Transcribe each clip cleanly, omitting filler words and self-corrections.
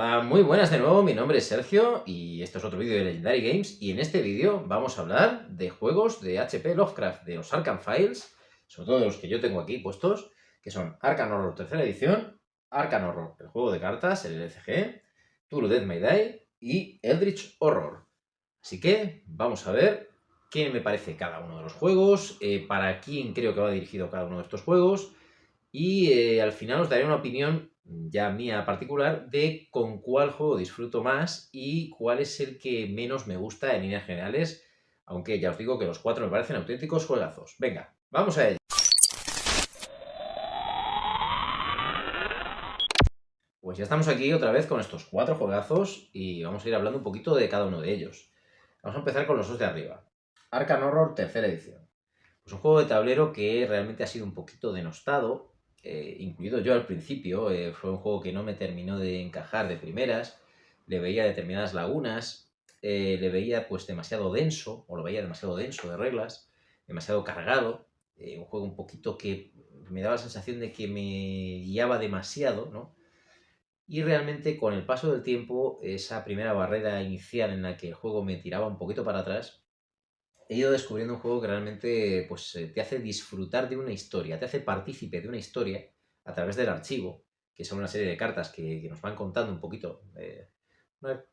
Hola, muy buenas de nuevo, mi nombre es Sergio y esto es otro vídeo de Legendary Games y en este vídeo vamos a hablar de juegos de HP Lovecraft, de los Arkham Files, sobre todo de los que yo tengo aquí puestos, que son Arkham Horror tercera edición, Arkham Horror, el juego de cartas, el LCG, True Death May Die y Eldritch Horror. Así que vamos a ver qué me parece cada uno de los juegos, para quién creo que va dirigido cada uno de estos juegos y al final os daré una opinión ya mía particular de con cuál juego disfruto más y cuál es el que menos me gusta en líneas generales, aunque ya os digo que los cuatro me parecen auténticos juegazos. Venga, vamos a ello. Pues ya estamos aquí otra vez con estos cuatro juegazos y vamos a ir hablando un poquito de cada uno de ellos. Vamos a empezar con los dos de arriba. Arkham Horror tercera edición. Pues un juego de tablero que realmente ha sido un poquito denostado, incluido yo al principio. Fue un juego que no me terminó de encajar de primeras, le veía determinadas lagunas, le veía pues demasiado denso, o lo veía demasiado denso de reglas, demasiado cargado, un juego un poquito que me daba la sensación de que me guiaba demasiado, ¿no? Y realmente con el paso del tiempo, esa primera barrera inicial en la que el juego me tiraba un poquito para atrás, he ido descubriendo un juego que realmente pues, te hace disfrutar de una historia, te hace partícipe de una historia a través del archivo, que son una serie de cartas que nos van contando un poquito,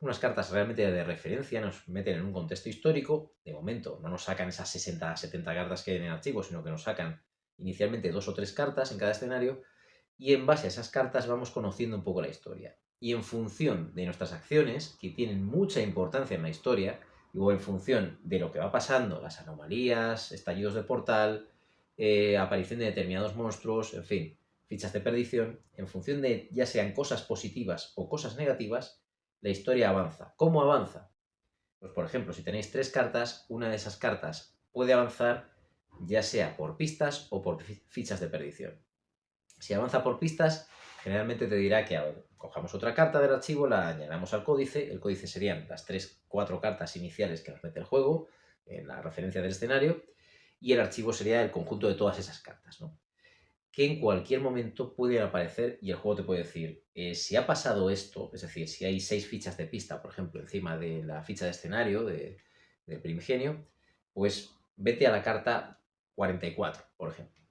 unas cartas realmente de referencia, nos meten en un contexto histórico. De momento no nos sacan esas 60, 70 cartas que hay en el archivo, sino que nos sacan inicialmente 2 o 3 cartas en cada escenario, y en base a esas cartas vamos conociendo un poco la historia. Y en función de nuestras acciones, que tienen mucha importancia en la historia, o en función de lo que va pasando, las anomalías, estallidos de portal, aparición de determinados monstruos, en fin, fichas de perdición, en función de ya sean cosas positivas o cosas negativas, la historia avanza. ¿Cómo avanza? Pues por ejemplo, si tenéis 3 cartas, una de esas cartas puede avanzar ya sea por pistas o por fichas de perdición. Si avanza por pistas, generalmente te dirá que cojamos otra carta del archivo, la añadamos al códice. El códice serían las 3 o 4 cartas iniciales que nos mete el juego, en la referencia del escenario, y el archivo sería el conjunto de todas esas cartas, ¿no? Que en cualquier momento pueden aparecer y el juego te puede decir, si ha pasado esto, es decir, si hay 6 fichas de pista, por ejemplo, encima de la ficha de escenario del primigenio, pues vete a la carta 44, por ejemplo,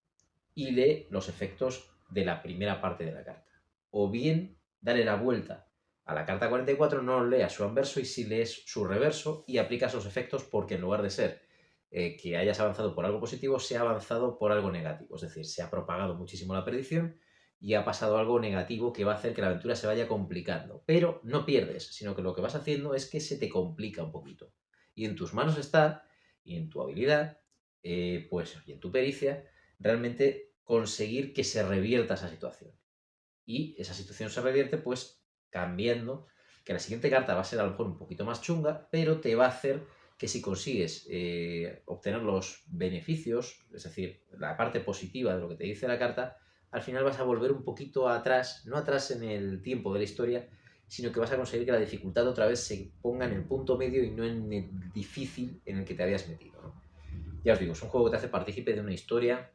y lee los efectos de la primera parte de la carta. O bien, dale la vuelta a la carta 44, no leas su anverso y sí lees su reverso y aplicas los efectos, porque en lugar de ser que hayas avanzado por algo positivo, se ha avanzado por algo negativo. Es decir, se ha propagado muchísimo la perdición y ha pasado algo negativo que va a hacer que la aventura se vaya complicando. Pero no pierdes, sino que lo que vas haciendo es que se te complica un poquito. Y en tus manos está, y en tu habilidad, pues, y en tu pericia, realmente conseguir que se revierta esa situación. Y esa situación se revierte pues cambiando, que la siguiente carta va a ser a lo mejor un poquito más chunga, pero te va a hacer que si consigues obtener los beneficios, es decir, la parte positiva de lo que te dice la carta, al final vas a volver un poquito atrás, no atrás en el tiempo de la historia, sino que vas a conseguir que la dificultad otra vez se ponga en el punto medio y no en el difícil en el que te habías metido, ¿no? Ya os digo, es un juego que te hace partícipe de una historia,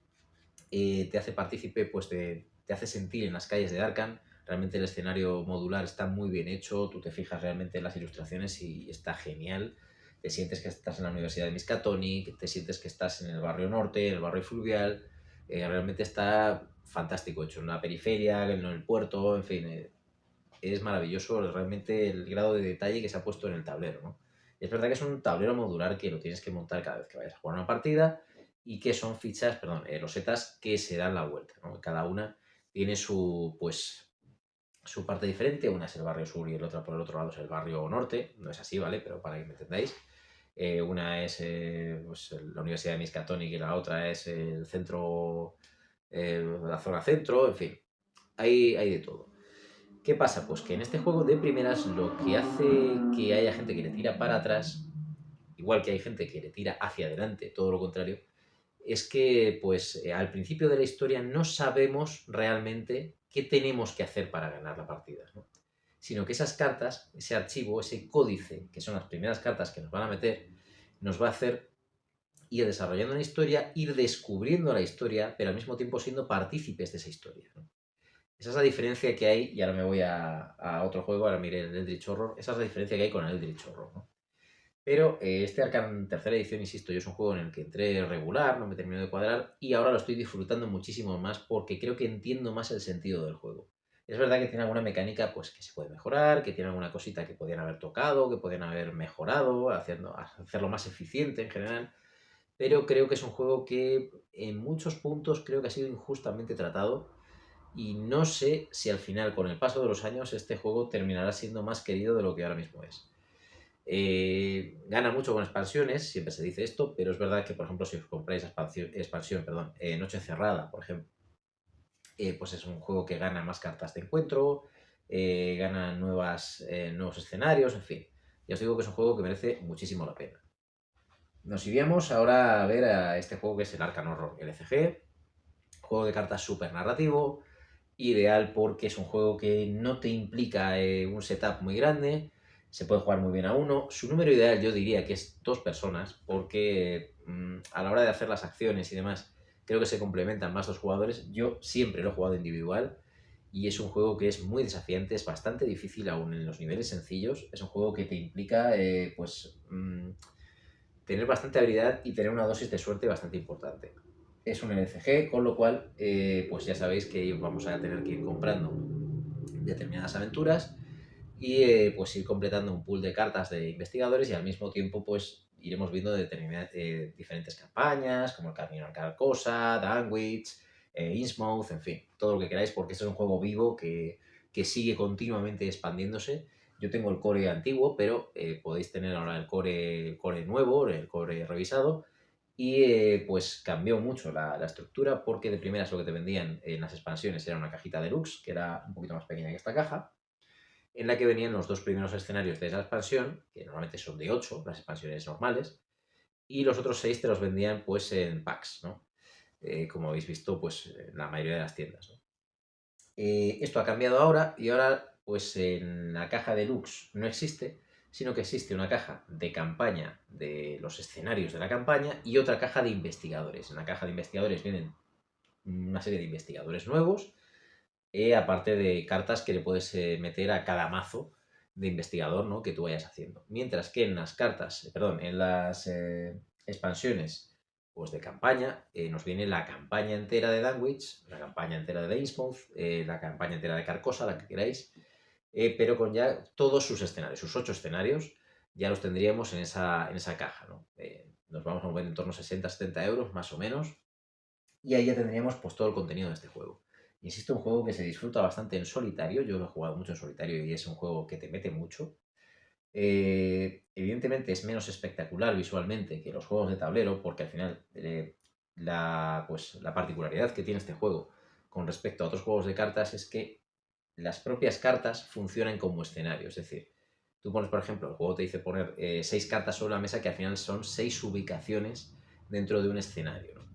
te hace partícipe, pues te hace sentir en las calles de Arkham. Realmente el escenario modular está muy bien hecho, tú te fijas realmente en las ilustraciones y está genial. Te sientes que estás en la Universidad de Miskatonic, te sientes que estás en el barrio norte, en el barrio fluvial. Realmente está fantástico hecho, en la periferia, en el puerto, en fin. Es maravilloso realmente el grado de detalle que se ha puesto en el tablero, ¿no? Y es verdad que es un tablero modular que lo tienes que montar cada vez que vayas a jugar una partida, y que son fichas, perdón, losetas que se dan la vuelta, ¿no? Cada una tiene su, pues, su parte diferente. Una es el barrio sur y el otra por el otro lado es el barrio norte. No es así, ¿vale? Pero para que me entendáis. Una es pues, la Universidad de Miskatonic y la otra es el centro, la zona centro, en fin. Hay de todo. ¿Qué pasa? Pues que en este juego de primeras lo que hace que haya gente que le tira para atrás, igual que hay gente que le tira hacia adelante, todo lo contrario, es que pues al principio de la historia no sabemos realmente qué tenemos que hacer para ganar la partida, ¿no? Sino que esas cartas, ese archivo, ese códice, que son las primeras cartas que nos van a meter, nos va a hacer ir desarrollando una historia, ir descubriendo la historia, pero al mismo tiempo siendo partícipes de esa historia, ¿no? Esa es la diferencia que hay, y ahora me voy a otro juego, ahora mire el Eldritch Horror, esa es la diferencia que hay con el Eldritch Horror, ¿no? Pero este Arkham tercera edición, insisto, yo es un juego en el que entré regular, no me terminó de cuadrar y ahora lo estoy disfrutando muchísimo más porque creo que entiendo más el sentido del juego. Es verdad que tiene alguna mecánica pues que se puede mejorar, que tiene alguna cosita que podían haber tocado, que podían haber mejorado, hacerlo más eficiente en general, pero creo que es un juego que en muchos puntos creo que ha sido injustamente tratado y no sé si al final, con el paso de los años, este juego terminará siendo más querido de lo que ahora mismo es. Gana mucho con expansiones, siempre se dice esto, pero es verdad que, por ejemplo, si os compráis expansión, perdón, Noche Cerrada, por ejemplo, pues es un juego que gana más cartas de encuentro, gana nuevos escenarios, en fin. Ya os digo que es un juego que merece muchísimo la pena. Nos iríamos ahora a ver a este juego que es el Arkham Horror LCG, juego de cartas súper narrativo, ideal porque es un juego que no te implica un setup muy grande, se puede jugar muy bien a uno. Su número ideal yo diría que es 2 personas, porque a la hora de hacer las acciones y demás, creo que se complementan más 2 jugadores. Yo siempre lo he jugado individual y es un juego que es muy desafiante, es bastante difícil aún en los niveles sencillos. Es un juego que te implica tener bastante habilidad y tener una dosis de suerte bastante importante. Es un LCG, con lo cual, pues ya sabéis que vamos a tener que ir comprando determinadas aventuras y pues ir completando un pool de cartas de investigadores y al mismo tiempo pues iremos viendo diferentes campañas como el Camino a Carcosa, Dunwich, Innsmouth, en fin, todo lo que queráis porque este es un juego vivo que sigue continuamente expandiéndose. Yo tengo el core antiguo, pero podéis tener ahora el core nuevo, el core revisado, y pues cambió mucho la estructura porque de primeras lo que te vendían en las expansiones era una cajita deluxe, que era un poquito más pequeña que esta caja, en la que venían los 2 primeros escenarios de esa expansión, que normalmente son de 8, las expansiones normales, y los otros 6 te los vendían pues en packs, ¿no? Como habéis visto pues en la mayoría de las tiendas, ¿no? Esto ha cambiado ahora y ahora pues en la caja deluxe no existe, sino que existe una caja de campaña de los escenarios de la campaña y otra caja de investigadores. En la caja de investigadores vienen una serie de investigadores nuevos, aparte de cartas que le puedes meter a cada mazo de investigador, ¿no?, que tú vayas haciendo. Mientras que en las cartas, perdón, en las expansiones pues de campaña, nos viene la campaña entera de Dunwich, la campaña entera de Innsmouth, la campaña entera de Carcosa, la que queráis, pero con ya todos sus escenarios, sus 8 escenarios, ya los tendríamos en esa caja, ¿no? Nos vamos a mover en torno a 60-70 euros, más o menos, y ahí ya tendríamos pues todo el contenido de este juego. Insisto, un juego que se disfruta bastante en solitario, yo lo he jugado mucho en solitario y es un juego que te mete mucho. Evidentemente es menos espectacular visualmente que los juegos de tablero, porque al final la particularidad que tiene este juego con respecto a otros juegos de cartas es que las propias cartas funcionan como escenario. Es decir, tú pones, por ejemplo, el juego te dice poner 6 cartas sobre la mesa que al final son 6 ubicaciones dentro de un escenario, ¿no?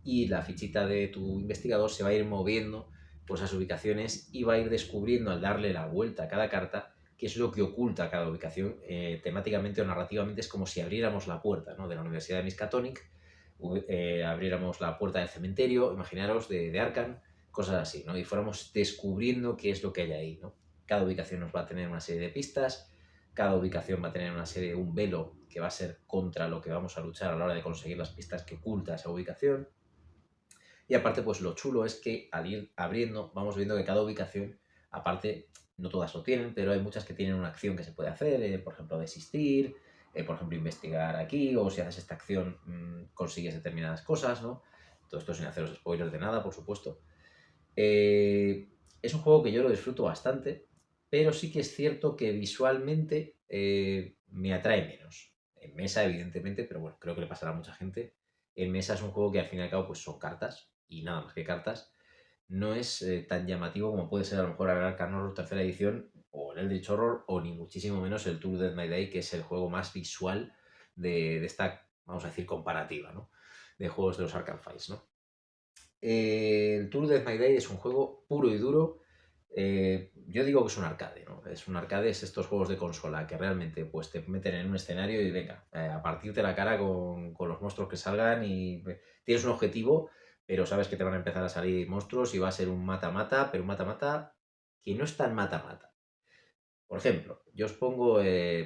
Y la fichita de tu investigador se va a ir moviendo por esas ubicaciones y va a ir descubriendo al darle la vuelta a cada carta qué es lo que oculta cada ubicación. Temáticamente o narrativamente es como si abriéramos la puerta, ¿no?, de la Universidad de Miskatonic, abriéramos la puerta del cementerio, imaginaros, de Arkham, cosas así, ¿no? Y fuéramos descubriendo qué es lo que hay ahí, ¿no? Cada ubicación nos va a tener una serie de pistas, cada ubicación va a tener un velo que va a ser contra lo que vamos a luchar a la hora de conseguir las pistas que oculta esa ubicación. Y aparte, pues lo chulo es que al ir abriendo, vamos viendo que cada ubicación, aparte, no todas lo tienen, pero hay muchas que tienen una acción que se puede hacer, por ejemplo, desistir, por ejemplo, investigar aquí, o si haces esta acción, consigues determinadas cosas, ¿no? Todo esto sin haceros spoilers de nada, por supuesto. Es un juego que yo lo disfruto bastante, pero sí que es cierto que visualmente me atrae menos. En mesa, evidentemente, pero bueno, creo que le pasará a mucha gente. En mesa es un juego que al fin y al cabo pues son cartas y nada más que cartas. No es tan llamativo como puede ser a lo mejor el Arkham Horror tercera edición o el Eldritch Horror o ni muchísimo menos el Tour Death My Day, que es el juego más visual de esta, vamos a decir, comparativa, ¿no?, de juegos de los Arkham Files, ¿no? El Tour Death My Day es un juego puro y duro. Yo digo que es un arcade, ¿no? Es un arcade, es estos juegos de consola que realmente pues te meten en un escenario y venga, a partirte la cara con los monstruos que salgan y tienes un objetivo, pero sabes que te van a empezar a salir monstruos y va a ser un mata-mata, pero un mata-mata que no es tan mata-mata. Por ejemplo, yo os pongo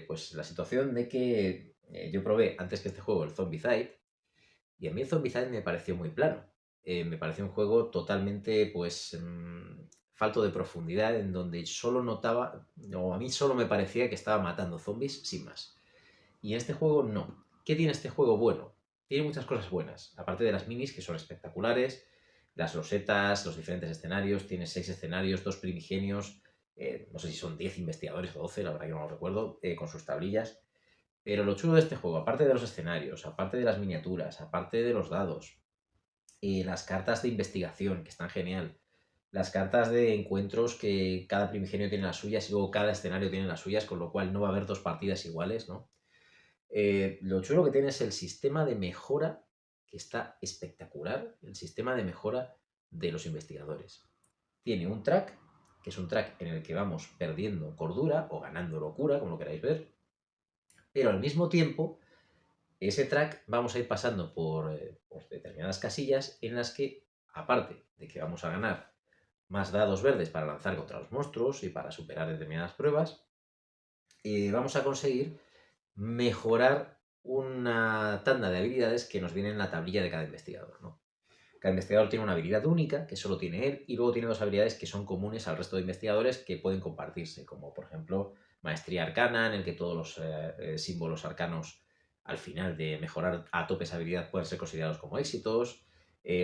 pues la situación de que yo probé antes que este juego el Zombicide y a mí el Zombicide me pareció muy plano. Me pareció un juego totalmente pues falto de profundidad en donde solo notaba, o a mí solo me parecía que estaba matando zombies sin más. Y en este juego no. ¿Qué tiene este juego bueno? Tiene muchas cosas buenas, aparte de las minis que son espectaculares, las losetas, los diferentes escenarios, tiene 6 escenarios, 2 primigenios, no sé si son 10 investigadores o 12, la verdad que no lo recuerdo, con sus tablillas. Pero lo chulo de este juego, aparte de los escenarios, aparte de las miniaturas, aparte de los dados, las cartas de investigación, que están genial, las cartas de encuentros que cada primigenio tiene las suyas y luego cada escenario tiene las suyas, con lo cual no va a haber dos partidas iguales, ¿no? Lo chulo que tiene es el sistema de mejora, que está espectacular, el sistema de mejora de los investigadores. Tiene un track, que es un track en el que vamos perdiendo cordura o ganando locura, como lo queráis ver, pero al mismo tiempo, ese track vamos a ir pasando por determinadas casillas en las que, aparte de que vamos a ganar más dados verdes para lanzar contra los monstruos y para superar determinadas pruebas, vamos a conseguir mejorar una tanda de habilidades que nos viene en la tablilla de cada investigador, ¿no? Cada investigador tiene una habilidad única, que solo tiene él, y luego tiene dos habilidades que son comunes al resto de investigadores que pueden compartirse, como por ejemplo Maestría Arcana, en el que todos los símbolos arcanos al final de mejorar a tope esa habilidad pueden ser considerados como éxitos.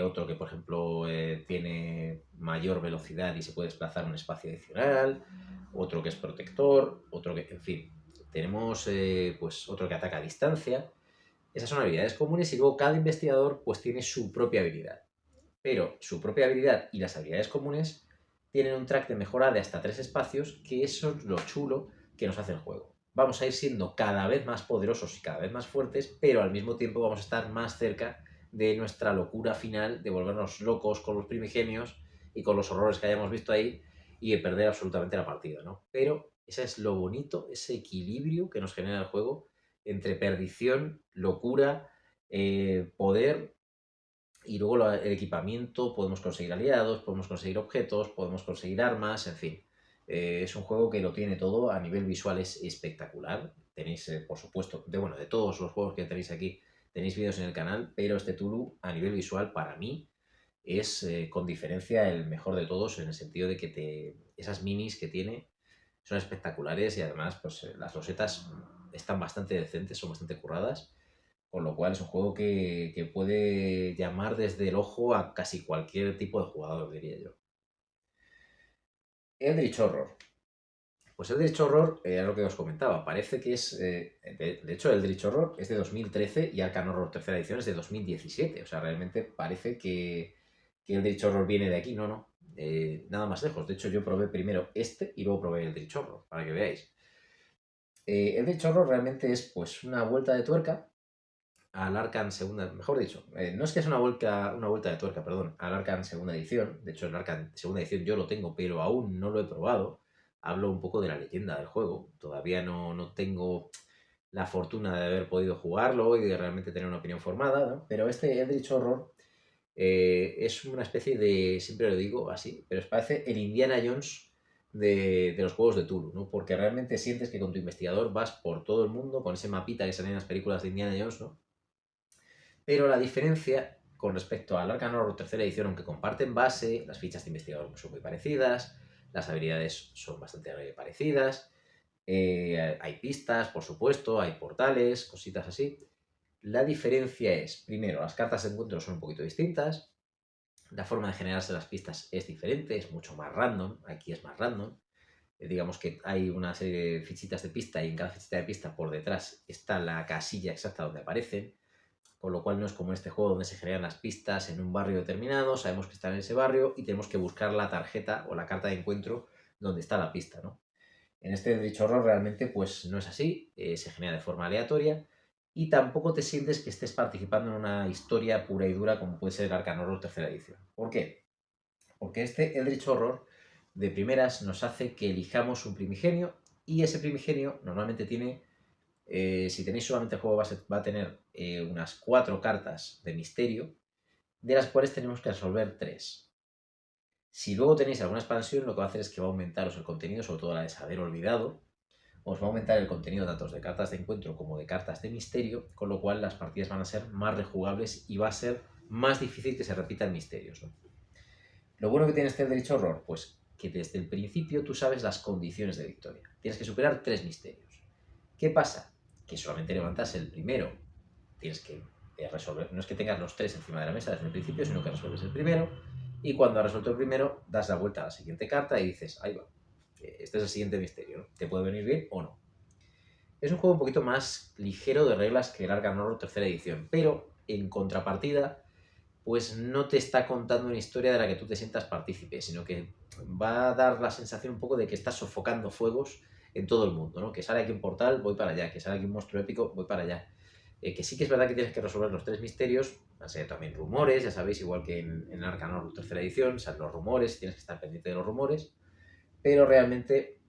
Otro que, por ejemplo, tiene mayor velocidad y se puede desplazar un espacio adicional. Otro que es protector. Otro que, en fin, tenemos pues otro que ataca a distancia. Esas son habilidades comunes y luego cada investigador pues tiene su propia habilidad. Pero su propia habilidad y las habilidades comunes tienen un track de mejora de hasta 3 espacios, que eso es lo chulo que nos hace el juego. Vamos a ir siendo cada vez más poderosos y cada vez más fuertes, pero al mismo tiempo vamos a estar más cerca de nuestra locura final, de volvernos locos con los primigenios y con los horrores que hayamos visto ahí y de perder absolutamente la partida, ¿no? Pero ese es lo bonito, ese equilibrio que nos genera el juego entre perdición, locura, poder y luego el equipamiento, podemos conseguir aliados, podemos conseguir objetos, podemos conseguir armas, en fin. Es un juego que lo tiene todo, a nivel visual es espectacular. Tenéis, por supuesto, bueno, de todos los juegos que tenéis aquí, tenéis vídeos en el canal, pero este Tulu, a nivel visual, para mí, es con diferencia el mejor de todos, en el sentido de que esas minis que tiene son espectaculares y además, pues las losetas están bastante decentes, son bastante curradas. Con lo cual es un juego que puede llamar desde el ojo a casi cualquier tipo de jugador, diría yo. Eldritch Horror. Pues Eldritch Horror, era lo que os comentaba, parece que es... de hecho, Eldritch Horror es de 2013 y Arkham Horror tercera edición es de 2017. O sea, realmente parece que Eldritch Horror viene de aquí. No, no. Nada más lejos. De hecho, yo probé primero este y luego probé Eldritch Horror, para que veáis. Eldritch Horror realmente es pues una vuelta de tuerca al Arkham segunda, mejor dicho, no es que es una vuelta de tuerca, perdón, al Arkham segunda edición. De hecho, el Arkham segunda edición yo lo tengo, pero aún no lo he probado. Hablo un poco de la leyenda del juego. Todavía no tengo la fortuna de haber podido jugarlo y de realmente tener una opinión formada, ¿no? Pero este Eldritch Horror es una especie de, siempre lo digo así, pero parece el Indiana Jones de los juegos de Tulu, ¿no? Porque realmente sientes que con tu investigador vas por todo el mundo con ese mapita que sale en las películas de Indiana Jones, ¿no? Pero la diferencia con respecto al Arkham Horror tercera edición, aunque comparten base, las fichas de investigador son muy parecidas, las habilidades son bastante parecidas, hay pistas, por supuesto, hay portales, cositas así. La diferencia es, primero, las cartas de encuentro son un poquito distintas, la forma de generarse las pistas es diferente, es mucho más random, aquí es más random. Digamos que hay una serie de fichitas de pista y en cada fichita de pista por detrás está la casilla exacta donde aparecen, con lo cual no es como en este juego donde se generan las pistas en un barrio determinado, sabemos que está en ese barrio y tenemos que buscar la tarjeta o la carta de encuentro donde está la pista, ¿no? En este Eldritch Horror realmente pues no es así, se genera de forma aleatoria y tampoco te sientes que estés participando en una historia pura y dura como puede ser el Arkham Horror tercera edición. ¿Por qué? Porque este Eldritch Horror de primeras nos hace que elijamos un primigenio y ese primigenio normalmente tiene si tenéis solamente el juego va a tener unas 4 cartas de misterio de las cuales tenemos que resolver 3. Si luego tenéis alguna expansión, lo que va a hacer es que va a aumentaros el contenido, sobre todo la de saber olvidado. Os va a aumentar el contenido tanto de cartas de encuentro como de cartas de misterio, con lo cual las partidas van a ser más rejugables y va a ser más difícil que se repitan misterios, ¿no? Lo bueno que tiene este derecho horror, pues que desde el principio tú sabes las condiciones de victoria. Tienes que superar 3 misterios. ¿Qué pasa? Que solamente levantas el primero. Tienes que resolver, no es que tengas los 3 encima de la mesa desde el principio, sino que resuelves el primero. Y cuando has resuelto el primero, das la vuelta a la siguiente carta y dices, ahí va, este es el siguiente misterio, ¿no? Te puede venir bien o no. Es un juego un poquito más ligero de reglas que el Arkham Horror tercera edición, pero en contrapartida, pues no te está contando una historia de la que tú te sientas partícipe, sino que va a dar la sensación un poco de que estás sofocando fuegos en todo el mundo, ¿no? Que sale aquí un portal, voy para allá, que sale aquí un monstruo épico, voy para allá. Que sí que es verdad que tienes que resolver los 3 misterios, van a ser también rumores, ya sabéis, igual que en Arkham Horror tercera edición, salen los rumores, tienes que estar pendiente de los rumores, pero realmente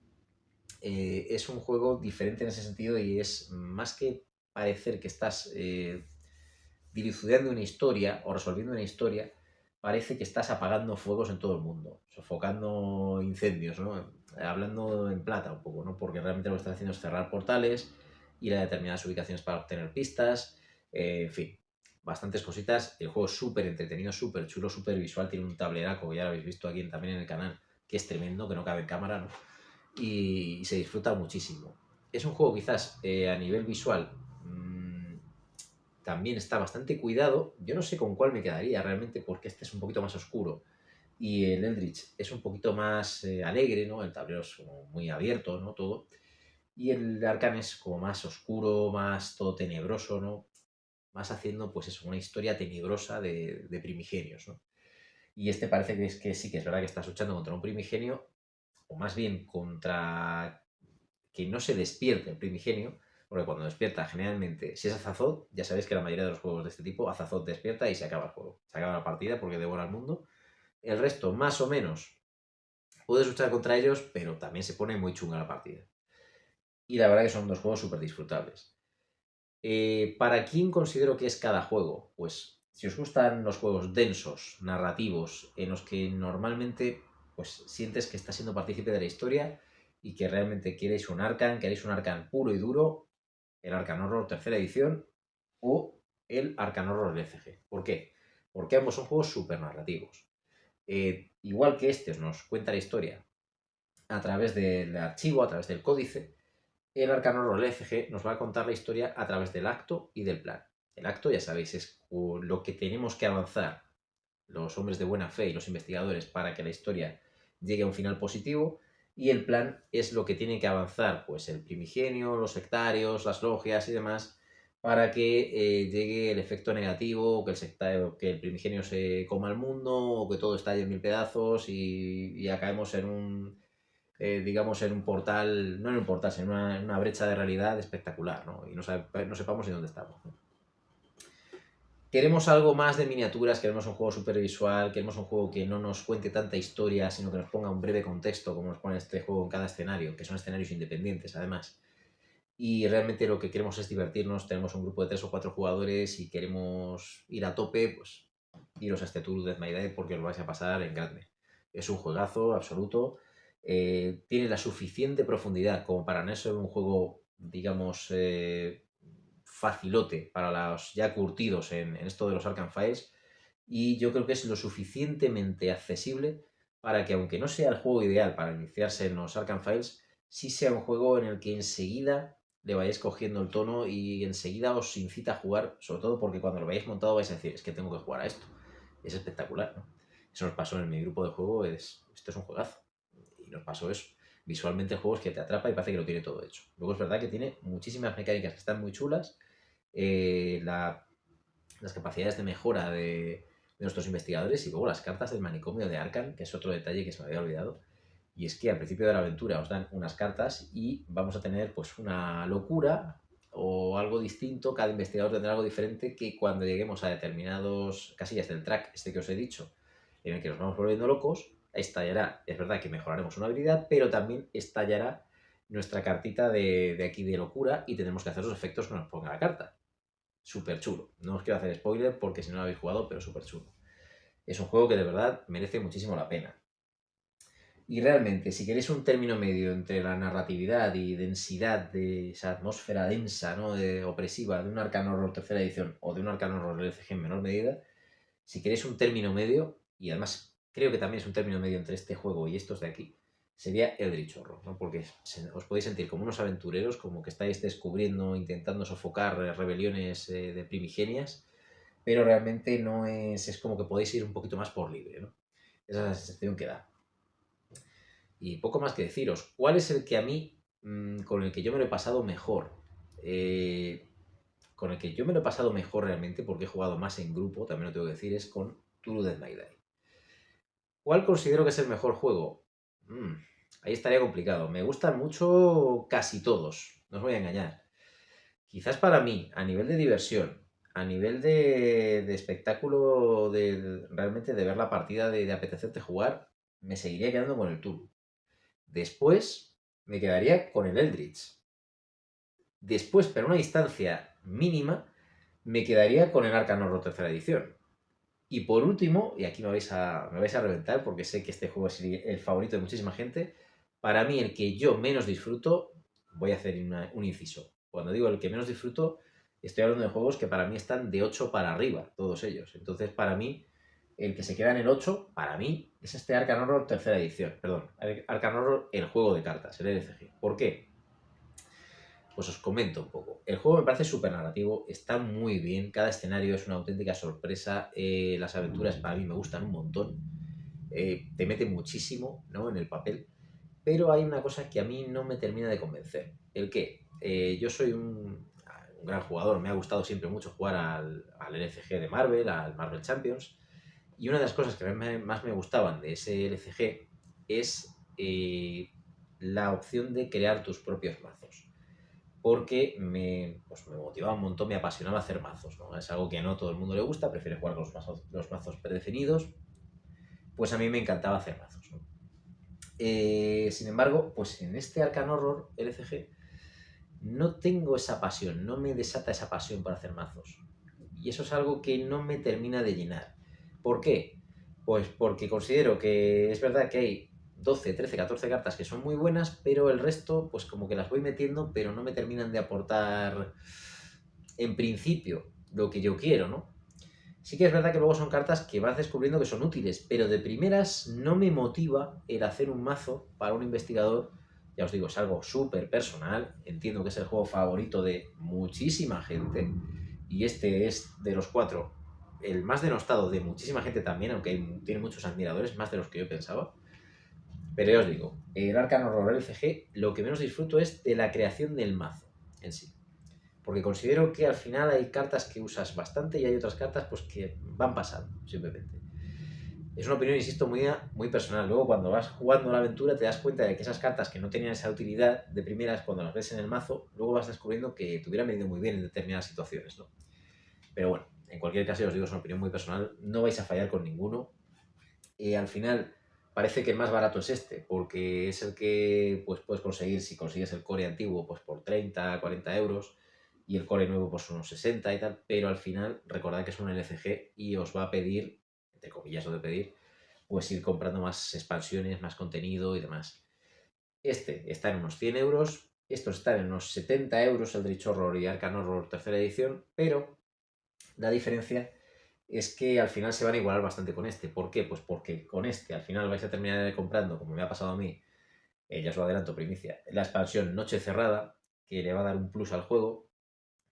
es un juego diferente en ese sentido y es más que parecer que estás dilucidando una historia o resolviendo una historia, parece que estás apagando fuegos en todo el mundo, sofocando incendios, ¿no? Hablando en plata un poco, ¿no? Porque realmente lo que estás haciendo es cerrar portales, ir a determinadas ubicaciones para obtener pistas, en fin, bastantes cositas. El juego es súper entretenido, súper chulo, súper visual, tiene un tableraco, que ya lo habéis visto aquí también en el canal, que es tremendo, que no cabe en cámara, ¿no? Y se disfruta muchísimo. Es un juego quizás a nivel visual también está bastante cuidado. Yo no sé con cuál me quedaría realmente porque este es un poquito más oscuro y el Eldritch es un poquito más alegre, ¿no? El tablero es como muy abierto, ¿no? Todo. Y el Arkham es como más oscuro, más todo tenebroso, ¿no? Más haciendo, pues eso, una historia tenebrosa de primigenios, ¿no? Y este parece que es que sí, que es verdad que estás luchando contra un primigenio, o más bien contra que no se despierte el primigenio, porque cuando despierta generalmente, si es Azazoth, ya sabéis que la mayoría de los juegos de este tipo, Azazoth despierta y se acaba el juego, se acaba la partida porque devora el mundo. El resto, más o menos, puedes luchar contra ellos, pero también se pone muy chunga la partida. Y la verdad que son dos juegos súper disfrutables. ¿Para quién considero que es cada juego? Pues si os gustan los juegos densos, narrativos, en los que normalmente pues sientes que estás siendo partícipe de la historia y que realmente queréis un Arkham puro y duro, el Arkham Horror tercera edición o el Arkham Horror LCG. ¿Por qué? Porque ambos son juegos súper narrativos. Igual que este nos cuenta la historia a través del archivo, a través del códice, el Arcano Roll FG nos va a contar la historia a través del acto y del plan. El acto, ya sabéis, es lo que tenemos que avanzar los hombres de buena fe y los investigadores para que la historia llegue a un final positivo. Y el plan es lo que tiene que avanzar pues el primigenio, los sectarios, las logias y demás para que llegue el efecto negativo, que que el primigenio se coma el mundo, o que todo estalle en mil pedazos y acabemos en un, digamos, en un portal, no en un portal, sino en una brecha de realidad espectacular, ¿no? Y no sepamos ni dónde estamos, ¿no? Queremos algo más de miniaturas, queremos un juego súper visual, queremos un juego que no nos cuente tanta historia, sino que nos ponga un breve contexto, como nos pone este juego en cada escenario, que son escenarios independientes, además. Y realmente lo que queremos es divertirnos, tenemos un grupo de 3 o 4 jugadores y queremos ir a tope, pues iros a este Tour Death My Day porque os lo vais a pasar en grande. Es un juegazo absoluto, tiene la suficiente profundidad como para no ser un juego, digamos, facilote para los ya curtidos en esto de los Arkham Files, y yo creo que es lo suficientemente accesible para que, aunque no sea el juego ideal para iniciarse en los Arkham Files, sí sea un juego en el que enseguida le vayáis cogiendo el tono y enseguida os incita a jugar, sobre todo porque cuando lo veáis montado vais a decir, es que tengo que jugar a esto. Es espectacular, ¿no? Eso nos pasó en mi grupo de juego, esto es un juegazo. Y nos pasó eso. Visualmente el juego es que te atrapa y parece que lo tiene todo hecho. Luego es verdad que tiene muchísimas mecánicas que están muy chulas. eh, la- las capacidades de mejora de nuestros investigadores y luego las cartas del manicomio de Arkham, que es otro detalle que se me había olvidado. Y es que al principio de la aventura os dan unas cartas y vamos a tener pues una locura o algo distinto, cada investigador tendrá algo diferente que cuando lleguemos a determinados casillas del track, este que os he dicho, en el que nos vamos volviendo locos, estallará, es verdad que mejoraremos una habilidad, pero también estallará nuestra cartita de aquí de locura y tendremos que hacer los efectos que nos ponga la carta. Súper chulo. No os quiero hacer spoiler porque si no lo habéis jugado, pero súper chulo. es un juego que de verdad merece muchísimo la pena. Y realmente, si queréis un término medio entre la narratividad y densidad de esa atmósfera densa, ¿no? Opresiva de un Arkham Horror tercera edición o de un Arkham Horror LCG en menor medida, si queréis un término medio, y además creo que también es un término medio entre este juego y estos de aquí, sería Eldritch Horror, ¿no? Porque os podéis sentir como unos aventureros, como que estáis descubriendo, intentando sofocar rebeliones de primigenias, pero realmente no es como que podéis ir un poquito más por libre, ¿no? Esa es la sensación que da. Y poco más que deciros. ¿Cuál es el que a mí, con el que yo me lo he pasado mejor? Con el que yo me lo he pasado mejor realmente, porque he jugado más en grupo, también lo tengo que decir, es con True Dead by Daylight. ¿Cuál considero que es el mejor juego? Ahí estaría complicado. Me gustan mucho casi todos, no os voy a engañar. Quizás para mí, a nivel de diversión, a nivel de espectáculo, realmente de ver la partida, de apetecerte jugar, me seguiría quedando con el Tour. Después me quedaría con el Eldritch. Después, pero a una distancia mínima, me quedaría con el Arkham Horror tercera edición. Y por último, y aquí me vais a reventar porque sé que este juego es el favorito de muchísima gente, para mí el que yo menos disfruto, voy a hacer un inciso. Cuando digo el que menos disfruto, estoy hablando de juegos que para mí están de 8 para arriba, todos ellos. Entonces, para mí, el que se queda en el 8, para mí, es este Arkham Horror tercera edición. Perdón, Arkham Horror, el juego de cartas, el LCG. ¿Por qué? Pues os comento un poco. El juego me parece súper narrativo, está muy bien, cada escenario es una auténtica sorpresa, las aventuras para mí me gustan un montón, te mete muchísimo, ¿no? En el papel, pero hay una cosa que a mí no me termina de convencer. ¿El qué? Yo soy un gran jugador, me ha gustado siempre mucho jugar al LCG de Marvel, al Marvel Champions, y una de las cosas que más me gustaban de ese LCG es la opción de crear tus propios mazos porque pues me motivaba un montón, me apasionaba hacer mazos, ¿no? Es algo que a no todo el mundo le gusta, prefiere jugar con los mazos predefinidos, pues a mí me encantaba hacer mazos, ¿no? Sin embargo, pues en este Arkham Horror LCG no tengo esa pasión, no me desata esa pasión para hacer mazos. Y eso es algo que no me termina de llenar. ¿Por qué? Pues porque considero que es verdad que hay 12, 13, 14 cartas que son muy buenas, pero el resto, pues como que las voy metiendo, pero no me terminan de aportar, en principio, lo que yo quiero, ¿no? Sí que es verdad que luego son cartas que vas descubriendo que son útiles, pero de primeras no me motiva el hacer un mazo para un investigador. Ya os digo, es algo súper personal, entiendo que es el juego favorito de muchísima gente, y este es de los 4 el más denostado de muchísima gente también, aunque tiene muchos admiradores, más de los que yo pensaba. Pero ya os digo, el Arkham Horror LCG lo que menos disfruto es de la creación del mazo en sí. Porque considero que al final hay cartas que usas bastante y hay otras cartas pues que van pasando, simplemente. Es una opinión, insisto, muy personal. Luego, cuando vas jugando la aventura, te das cuenta de que esas cartas que no tenían esa utilidad de primeras, cuando las ves en el mazo, luego vas descubriendo que te hubieran venido muy bien en determinadas situaciones, ¿no? Pero bueno, en cualquier caso, os digo, es una opinión muy personal. No vais a fallar con ninguno. Al final, parece que el más barato es este, porque es el que pues, puedes conseguir, si consigues el core antiguo, pues por 30, 40 euros, y el core nuevo pues unos 60 y tal, pero al final recordad que es un LCG y os va a pedir, entre comillas lo de pedir, pues ir comprando más expansiones, más contenido y demás. Este está en unos 100 euros, estos están en unos 70 euros, el Eldritch Horror y Arkham Horror tercera edición, pero la diferencia es que al final se van a igualar bastante con este. ¿Por qué? Pues porque con este al final vais a terminar comprando, como me ha pasado a mí, ya os lo adelanto, primicia, la expansión Noche Cerrada, que le va a dar un plus al juego,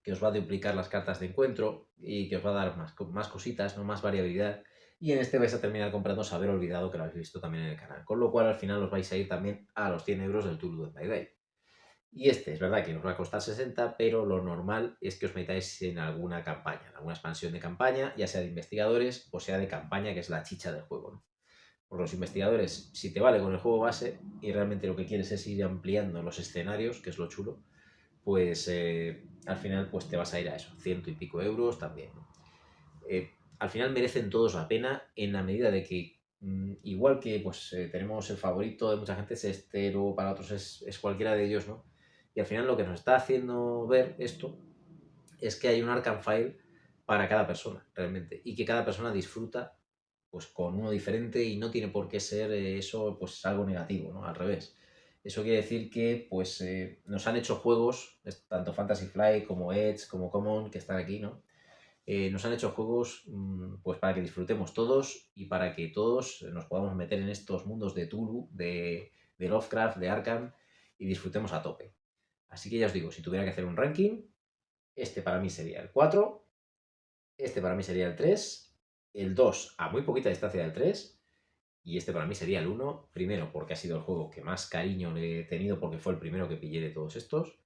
que os va a duplicar las cartas de encuentro y que os va a dar más cositas, ¿no? Más variabilidad. Y en este vais a terminar comprando Saber Olvidado, que lo habéis visto también en el canal. Con lo cual al final os vais a ir también a los 100 euros del Tour de My Day. Y este es verdad que os va a costar 60, pero lo normal es que os metáis en alguna campaña, en alguna expansión de campaña, ya sea de investigadores o sea de campaña, que es la chicha del juego, ¿no? Por los investigadores, si te vale con el juego base y realmente lo que quieres es ir ampliando los escenarios, que es lo chulo, pues al final pues te vas a ir a eso, ciento y pico euros también, ¿no? Al final merecen todos la pena en la medida de que, igual que pues tenemos el favorito de mucha gente es este, luego para otros es cualquiera de ellos, ¿no? Y al final lo que nos está haciendo ver esto es que hay un Arkham File para cada persona, realmente, y que cada persona disfruta pues con uno diferente y no tiene por qué ser eso pues algo negativo, ¿no? Al revés. Eso quiere decir que pues nos han hecho juegos, tanto Fantasy Flight como Edge, como Common, que están aquí, ¿no? Nos han hecho juegos pues para que disfrutemos todos y para que todos nos podamos meter en estos mundos de Tulu, de Lovecraft, de Arkham y disfrutemos a tope. Así que ya os digo, si tuviera que hacer un ranking, este para mí sería el 4, este para mí sería el 3, el 2 a muy poquita distancia del 3 y este para mí sería el 1, primero porque ha sido el juego que más cariño le he tenido porque fue el primero que pillé de todos estos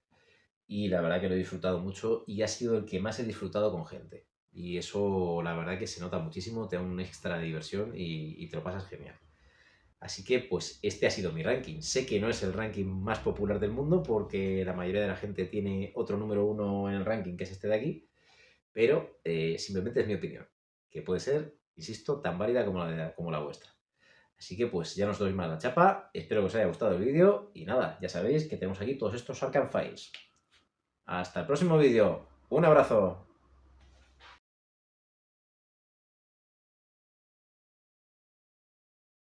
y la verdad que lo he disfrutado mucho y ha sido el que más he disfrutado con gente. Y eso la verdad que se nota muchísimo, te da un extra de diversión y te lo pasas genial. Así que pues este ha sido mi ranking. Sé que no es el ranking más popular del mundo porque la mayoría de la gente tiene otro número 1 en el ranking que es este de aquí, pero simplemente es mi opinión, que puede ser, insisto, tan válida como la vuestra. Así que pues ya no os doy más la chapa, espero que os haya gustado el vídeo y nada, ya sabéis que tenemos aquí todos estos Arkham Files. Hasta el próximo vídeo, un abrazo.